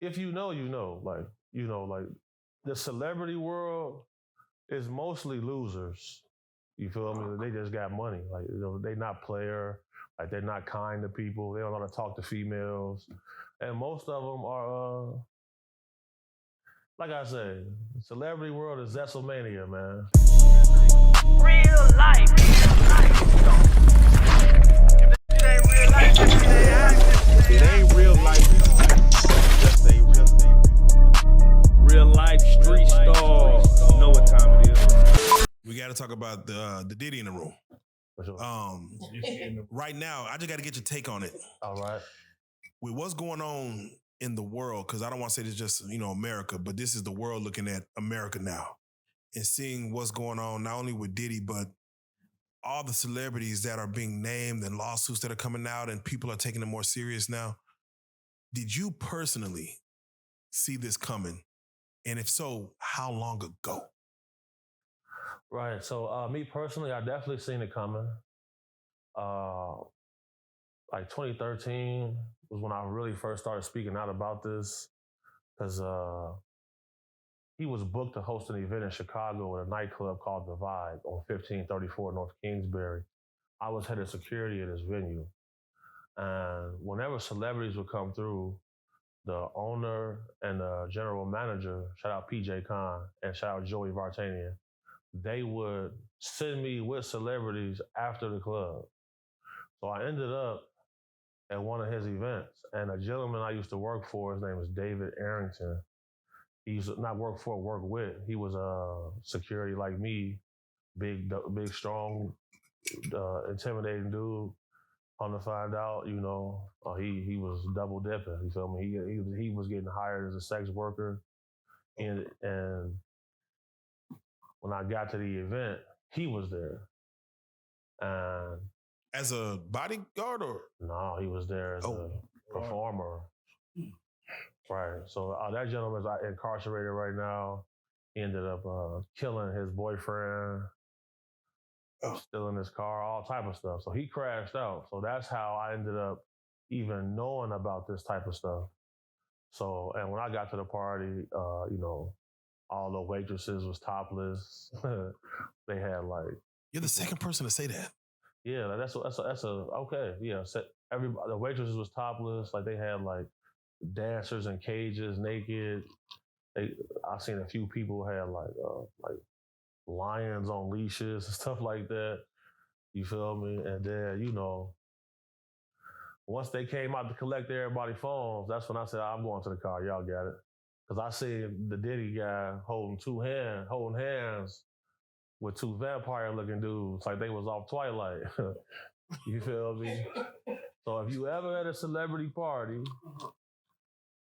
if you know, like, like the celebrity world is mostly losers. You feel me? They just got money. Like, they not player. Like, they're not kind to people. They don't know how to talk to females. And most of them are, like I said, celebrity world is Zesselmania, man. Real life. It ain't real life. It ain't real life. Just a real life street stars. You know what time it is. We got to talk about the Diddy in the room. For sure. Right now, I just got to get your take on it. All right. With what's going on in the world, because I don't want to say this just, America, but this is the world looking at America now and seeing what's going on, not only with Diddy, but all the celebrities that are being named and lawsuits that are coming out and people are taking it more serious now. Did you personally see this coming? And if so, how long ago? Right. So me personally, I definitely seen it coming. Like 2013 was when I really first started speaking out about this, because he was booked to host an event in Chicago at a nightclub called The Vibe on 1534 North Kingsbury. I was head of security at this venue. And whenever celebrities would come through, the owner and the general manager, shout out PJ Khan and shout out Joey Vartanian, they would send me with celebrities after the club. So I ended up at one of his events, and a gentleman I used to work for, his name is David Arrington. He used to not work for, work with. He was a security like me, big, strong, intimidating dude. To find out, he was double dipping. You feel me? He was getting hired as a sex worker, and when I got to the event, he was there. And as a bodyguard or? No, he was there as a performer. Right. So that gentleman's incarcerated right now. He ended up killing his boyfriend, stealing his car, all type of stuff. So he crashed out. So that's how I ended up even knowing about this type of stuff. So, and when I got to the party, all the waitresses was topless. They had like... You're the second person to say that. Yeah, that's okay. Yeah, everybody, the waitresses was topless. Like, they had like dancers in cages, naked. I seen a few people had like lions on leashes and stuff like that. You feel me? And then, once they came out to collect everybody's phones, that's when I said, I'm going to the car. Y'all got it. Because I seen the Diddy guy holding hands with two vampire-looking dudes, like they was off Twilight. You feel me? So if you ever at a celebrity party,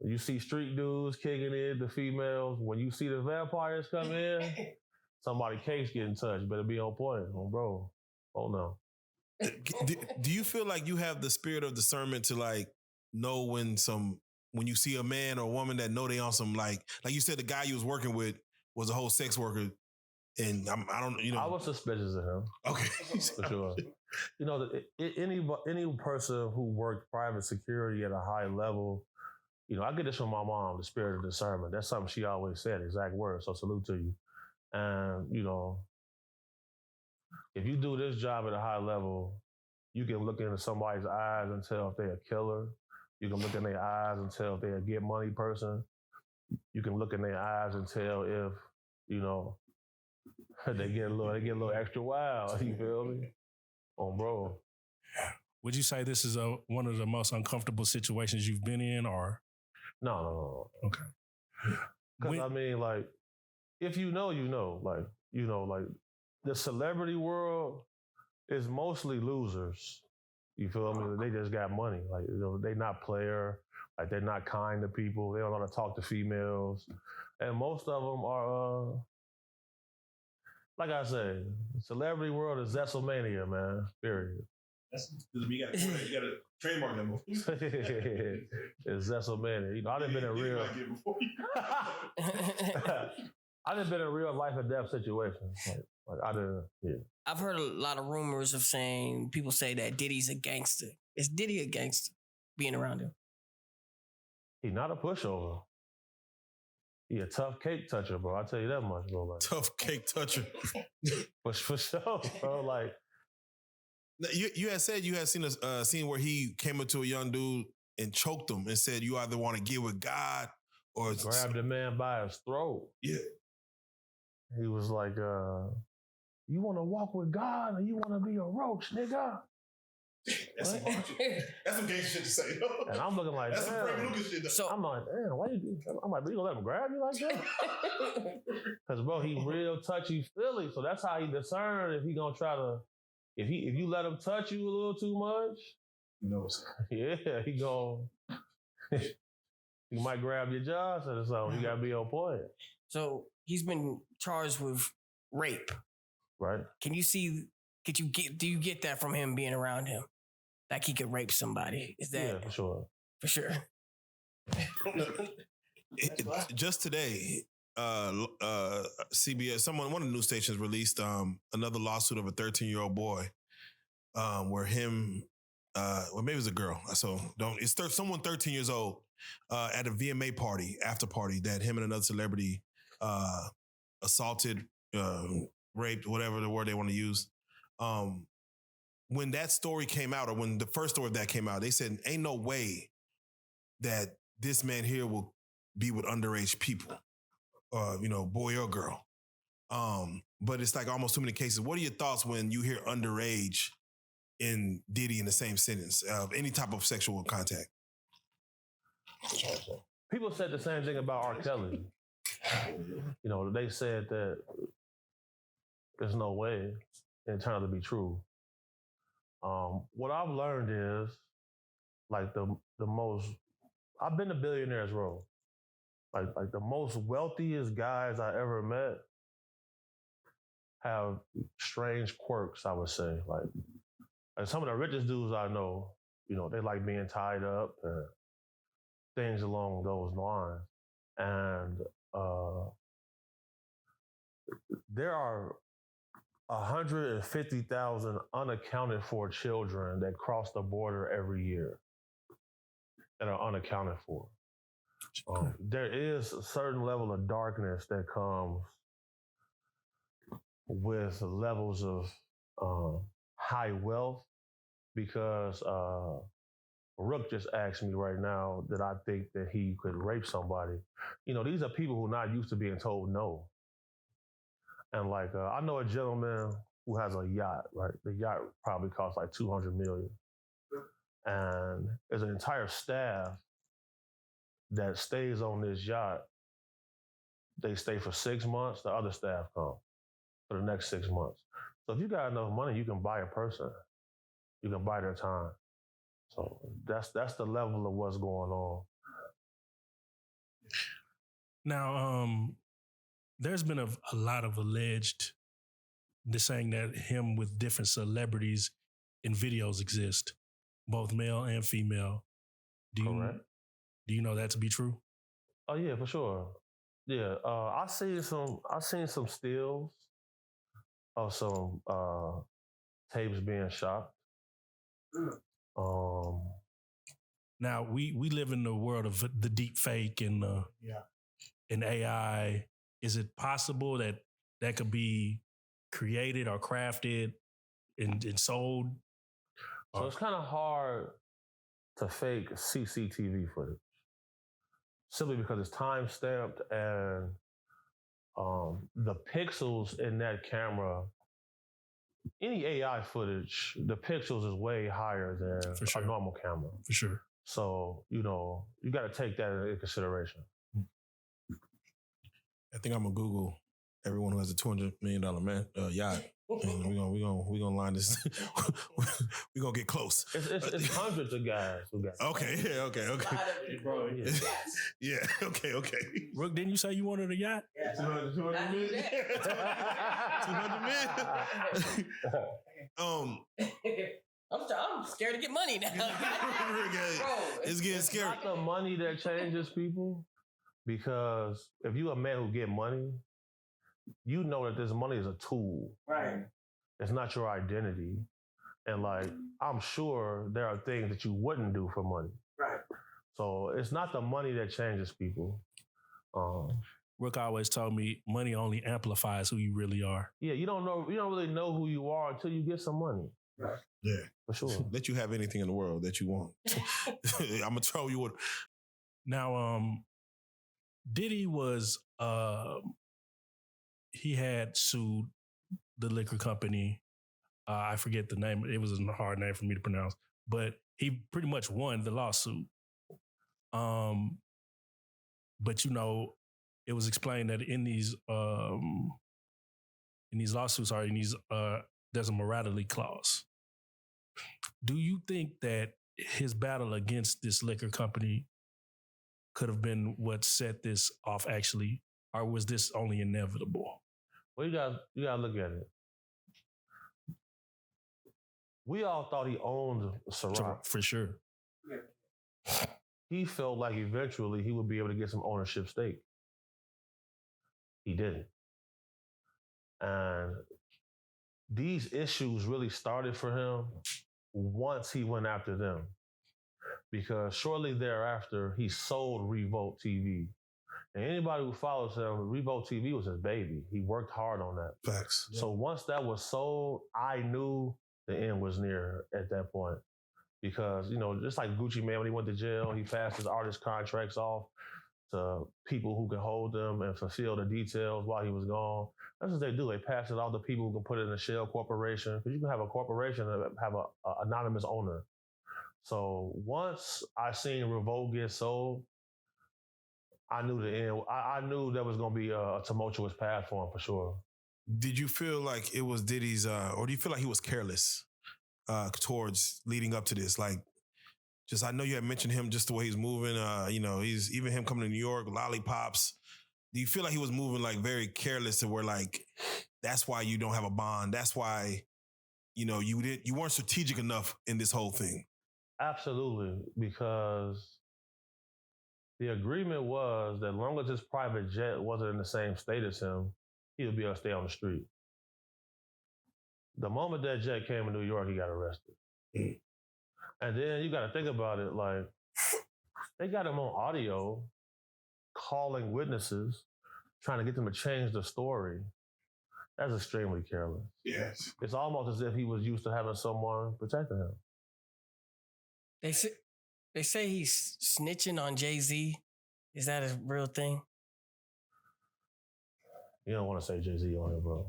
you see street dudes kicking in, the females, when you see the vampires come in, somebody case getting touched. Better be on point, bro. Oh, no. Do you feel like you have the spirit of discernment to like know when you see a man or a woman that know they on some like you said, the guy you was working with was a whole sex worker, and I don't. I was suspicious of him. Okay, for sure. Any person who worked private security at a high level, I get this from my mom, the spirit of discernment. That's something she always said, exact words. So salute to you. And if you do this job at a high level, you can look into somebody's eyes and tell if they're a killer. You can look in their eyes and tell if they're a get money person. You can look in their eyes and tell if, they get a little extra wild. You feel me? Bro. Would you say this is one of the most uncomfortable situations you've been in, or? No. Okay. Because I mean, like, if you know, like the celebrity world is mostly losers. You feel me? They just got money. Like, they not player. Like, they're not kind to people. They don't know how to talk to females. And most of them are, like I said, celebrity world is Zesselmania, man. Period. You got to trademark that move. It's Zesselmania. I done been in real... I done been in real life and death situations. Like I didn't, yeah. I've heard a lot of rumors of people say that Diddy's a gangster. Is Diddy a gangster being around him? He not a pushover. He a tough cake toucher, bro. I'll tell you that much, bro. Like, Tough cake toucher. for sure, bro. Like, You had said you had seen a scene where he came up to a young dude and choked him and said, "You either want to get with God or grabbed the man by his throat. Yeah. He was like, you want to walk with God or you want to be a roach, nigga? That's some gangster shit to say. And I'm looking like, That's some damn. Frank Lucas shit. So I'm like, damn, why you? I'm like, but you gonna let him grab you like that? Because bro, he real touchy feely, so that's how he discern if he gonna try to. If you let him touch you a little too much, He knows. yeah, he gon' he might grab your jaw, so you gotta be on point, so he's been charged with rape. right? Do you get that from him being around him? Like he could rape somebody? Is that Yeah, for sure. for sure? Just today, CBS, one of the news stations released another lawsuit of a 13-year-old boy, where him, well, maybe it was a girl. So someone 13 years old at a VMA party, after party, that him and another celebrity assaulted, raped, whatever the word they want to use. When that story came out, or when the first story of that came out, they said, ain't no way that this man here will be with underage people, boy or girl. But it's like almost too many cases. What are your thoughts when you hear underage in Diddy in the same sentence of any type of sexual contact? People said the same thing about R. Kelly. They said that there's no way, and it turned out to be true. What I've learned is, like the most, I've been to Billionaires Row. Like the most wealthiest guys I ever met have strange quirks, I would say. Like some of the richest dudes I know, they like being tied up and things along those lines. And there are 150,000 unaccounted for children that cross the border every year that are unaccounted for. There is a certain level of darkness that comes with levels of high wealth, because Rook just asked me right now that I think that he could rape somebody. These are people who are not used to being told no. And I know a gentleman who has a yacht, right? The yacht probably costs like $200 million. And there's an entire staff that stays on this yacht. They stay for 6 months. The other staff come for the next 6 months. So if you got enough money, you can buy a person. You can buy their time. So that's the level of what's going on. Now, there's been a lot of alleged saying that him with different celebrities in videos exist, both male and female. Correct. Do you know that to be true? Oh yeah, for sure. Yeah, I seen some stills of some tapes being shot. Now we live in the world of the deep fake and AI. Is it possible that could be created or crafted and sold? So it's kind of hard to fake CCTV footage, simply because it's time stamped and the pixels in that camera. Any AI footage, the pixels is way higher than a normal camera. For sure. So, you got to take that into consideration. I think I'm gonna Google everyone who has a $200 million yacht, and we're gonna line this. We're gonna get close. It's hundreds of guys who got. Okay. Bro, Yeah. Okay. Rook, didn't you say you wanted a yacht? Yeah. 200 million. 200 million. I'm scared to get money now. Bro, it's getting scary. It's not the money that changes people, because if you a man who get money, you know that this money is a tool. Right. It's not your identity. And I'm sure there are things that you wouldn't do for money. Right. So it's not the money that changes people. Rook always told me money only amplifies who you really are. Yeah, you don't really know who you are until you get some money. Yeah. For sure. Let you have anything in the world that you want. I'm gonna throw you what. Now, Diddy was he had sued the liquor company. I forget the name. It was a hard name for me to pronounce, but he pretty much won the lawsuit. But it was explained that in these lawsuits or there's a morality clause. Do you think that his battle against this liquor company could have been what set this off actually, or was this only inevitable? Well, you gotta look at it. We all thought he owned Ciroc. For sure. He felt like eventually he would be able to get some ownership stake. He didn't. And these issues really started for him once he went after them. Because shortly thereafter, he sold Revolt TV. And anybody who follows him, Revolt TV was his baby. He worked hard on that. Facts. So once that was sold, I knew the end was near at that point. Because, just like Gucci Mane, when he went to jail, he passed his artist contracts off to people who can hold them and fulfill the details while he was gone. That's what they do. They pass it off to people who can put it in a shell corporation. Because you can have a corporation that have an anonymous owner. So once I seen Revolt get sold, I knew the end. I knew there was going to be a tumultuous path for him for sure. Did you feel like it was Diddy's, or do you feel like he was careless towards leading up to this? Like, I know you had mentioned him just the way he's moving. He's even him coming to New York, lollipops. Do you feel like he was moving like very careless to where like that's why you don't have a bond? That's why you weren't strategic enough in this whole thing. Absolutely, because the agreement was that as long as his private jet wasn't in the same state as him, he would be able to stay on the street. The moment that jet came to New York, he got arrested. And then you got to think about it, like, they got him on audio, calling witnesses, trying to get them to change the story. That's extremely careless. Yes. It's almost as if he was used to having someone protecting him. They say he's snitching on Jay-Z. Is that a real thing? You don't want to say Jay-Z on here, bro.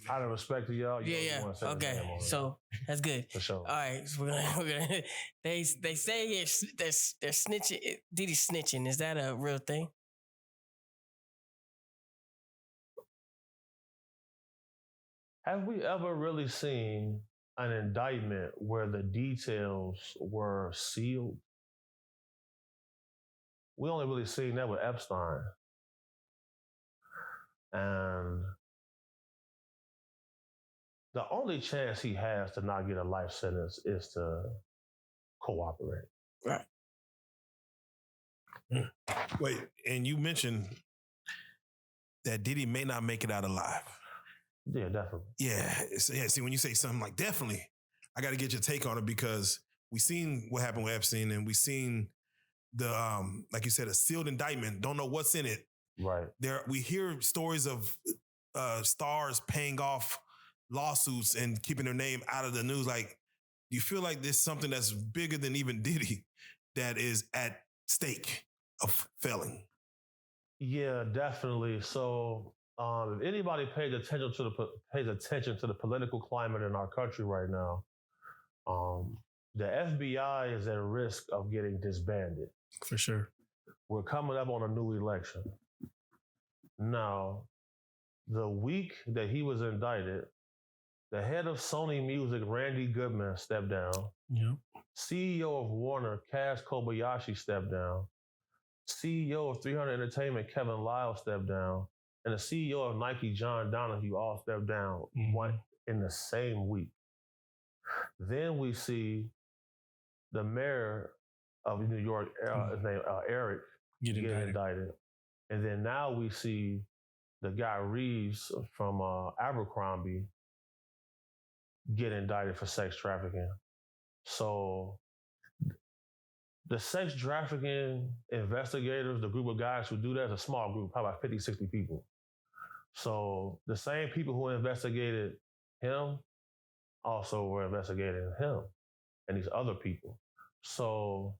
Out of respect to y'all, you don't want to say his name on here. So that's good. For sure. All right, so we're gonna. They say they're snitching. Diddy's snitching. Is that a real thing? Have we ever really seen an indictment where the details were sealed? We only really seen that with Epstein. And the only chance he has to not get a life sentence is to cooperate. Right. Wait, and you mentioned that Diddy may not make it out alive. Yeah, definitely. Yeah. See, when you say something like definitely, I got to get your take on it because we seen what happened with Epstein and we seen the, like you said, a sealed indictment. Don't know what's in it. Right. We hear stories of stars paying off lawsuits and keeping their name out of the news. Like, do you feel like there's something that's bigger than even Diddy that is at stake of failing? Yeah, definitely. So if anybody pays attention to the political climate in our country right now, the FBI is at risk of getting disbanded. For sure. We're coming up on a new election. Now, the week that he was indicted, the head of Sony Music, Randy Goodman, stepped down. Yep. CEO of Warner, Kaz Kobayashi, stepped down. CEO of 300 Entertainment, Kevin Lyle, stepped down. And the CEO of Nike, John Donahue, all stepped down one in the same week. Then we see the mayor of New York, his name Eric, get indicted. And then now we see the guy Reeves from Abercrombie get indicted for sex trafficking. So The sex trafficking investigators, the group of guys who do that, is a small group, probably about 50, 60 people. So the same people who investigated him also were investigating him and these other people. So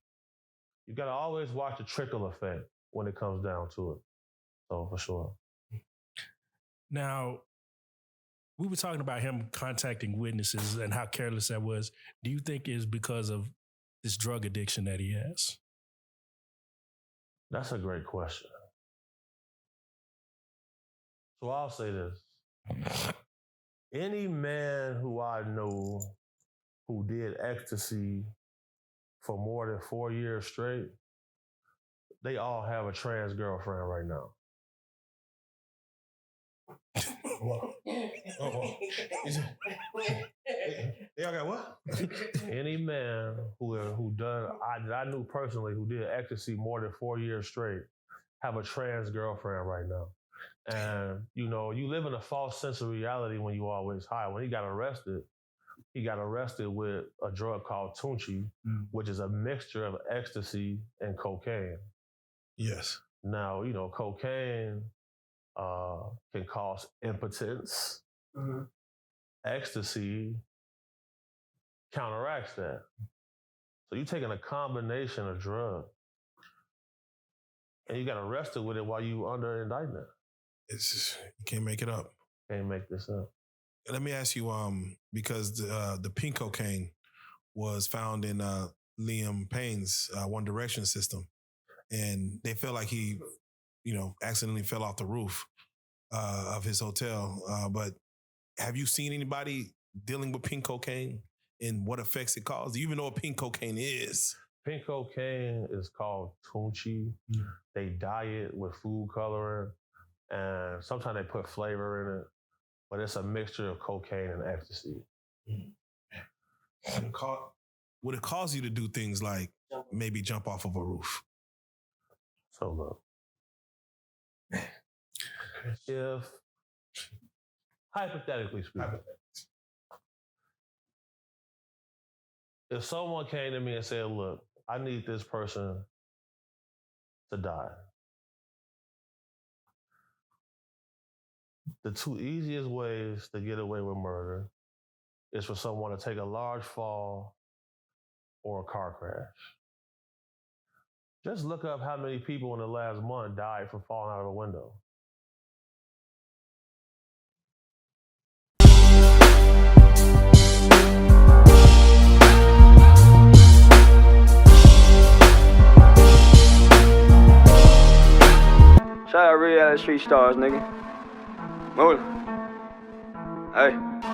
you got to always watch the trickle effect when it comes down to it. So for sure. Now, we were talking about him contacting witnesses and how careless that was. Do you think it's because of this drug addiction that he has? That's a great question. So I'll say this. Any man who I know who did ecstasy for more than 4 years straight, they all have a trans girlfriend right now. They all got what? Any man that I knew personally who did ecstasy more than 4 years straight have a trans girlfriend right now. And, you know, you live in a false sense of reality when you always high. When he got arrested with a drug called tunchi, which is a mixture of ecstasy and cocaine. Yes. Now, you know, cocaine can cause impotence. Mm-hmm. Ecstasy counteracts that. So you're taking a combination of drugs and you got arrested with it while you under indictment. It's just, you can't make it up. Can't make this up. Let me ask you, because the pink cocaine was found in Liam Payne's One Direction system, and they felt like he, you know, accidentally fell off the roof of his hotel. But have you seen anybody dealing with pink cocaine and what effects it causes? Do you even know what pink cocaine is? Pink cocaine is called tunchi. They dye it with food coloring, and sometimes they put flavor in it, but it's a mixture of cocaine and ecstasy. Would it cause you to do things like maybe jump off of a roof? So look, if hypothetically speaking, if someone came to me and said, look, I need this person to die, the two easiest ways to get away with murder is for someone to take a large fall or a car crash. Just look up how many people in the last month died from falling out of a window. Shout out Reallyfe Street Starz, nigga. Move. Hey.